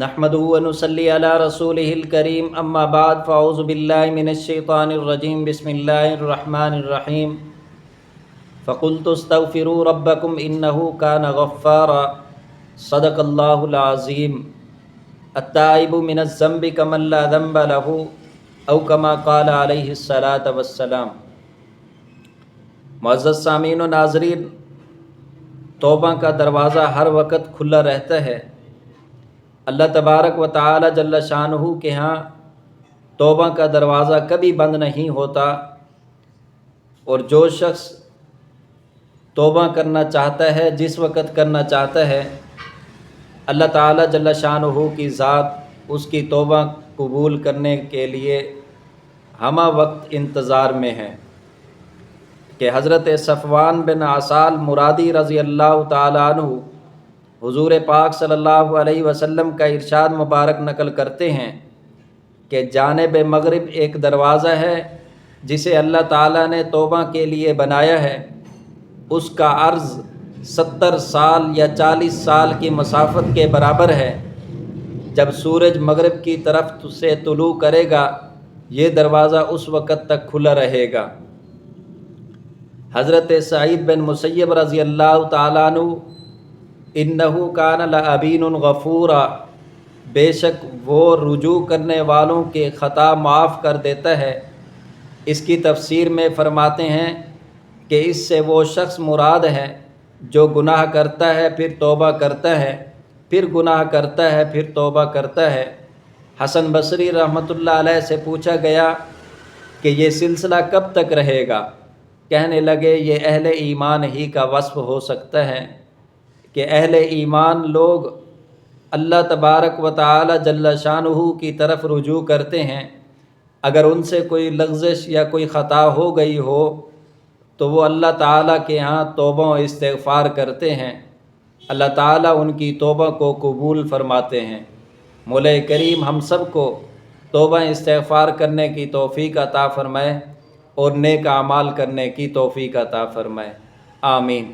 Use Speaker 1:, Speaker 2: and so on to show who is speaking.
Speaker 1: نحمده ونصلي على رسوله الكريم اما بعد فاعوذ بالله من الشيطان الرجيم بسم الله الرحمن الرحيم فقلت استغفروا ربكم انه كان غفارا صدق الله العظيم التائب من الذنب كمن لا ذنب له او كما قال عليه الصلاة والسلام۔ معزز سامعین و ناظرین، توبہ کا دروازہ ہر وقت کھلا رہتا ہے۔ اللہ تبارک و تعالی جل شانہ کے ہاں توبہ کا دروازہ کبھی بند نہیں ہوتا، اور جو شخص توبہ کرنا چاہتا ہے جس وقت کرنا چاہتا ہے، اللہ تعالی جل شانہ کی ذات اس کی توبہ قبول کرنے کے لیے ہمہ وقت انتظار میں ہے۔ کہ حضرت صفوان بن عسال مرادی رضی اللہ تعالیٰ عنہ حضور پاک صلی اللہ علیہ وسلم کا ارشاد مبارک نقل کرتے ہیں کہ جانب مغرب ایک دروازہ ہے جسے اللہ تعالیٰ نے توبہ کے لیے بنایا ہے، اس کا عرض 70 سال یا 40 سال کی مسافت کے برابر ہے۔ جب سورج مغرب کی طرف سے طلوع کرے گا یہ دروازہ اس وقت تک کھلا رہے گا۔ حضرت سعید بن مسیب رضی اللہ تعالیٰ عنہ انہو کان لعبین غفورا، بے شک وہ رجوع کرنے والوں کے خطا معاف کر دیتا ہے۔ اس کی تفسیر میں فرماتے ہیں کہ اس سے وہ شخص مراد ہے جو گناہ کرتا ہے پھر توبہ کرتا ہے، پھر گناہ کرتا ہے پھر توبہ کرتا ہے۔ حسن بصری رحمۃ اللہ علیہ سے پوچھا گیا کہ یہ سلسلہ کب تک رہے گا؟ کہنے لگے یہ اہل ایمان ہی کا وصف ہو سکتا ہے کہ اہل ایمان لوگ اللہ تبارک و تعالی جل شانہ کی طرف رجوع کرتے ہیں۔ اگر ان سے کوئی لغزش یا کوئی خطا ہو گئی ہو تو وہ اللہ تعالیٰ کے ہاں توبہ و استغفار کرتے ہیں، اللہ تعالیٰ ان کی توبہ کو قبول فرماتے ہیں۔ مولا کریم ہم سب کو توبہ استغفار کرنے کی توفیق عطا فرمائے اور نیک اعمال کرنے کی توفیق عطا فرمائے، آمین۔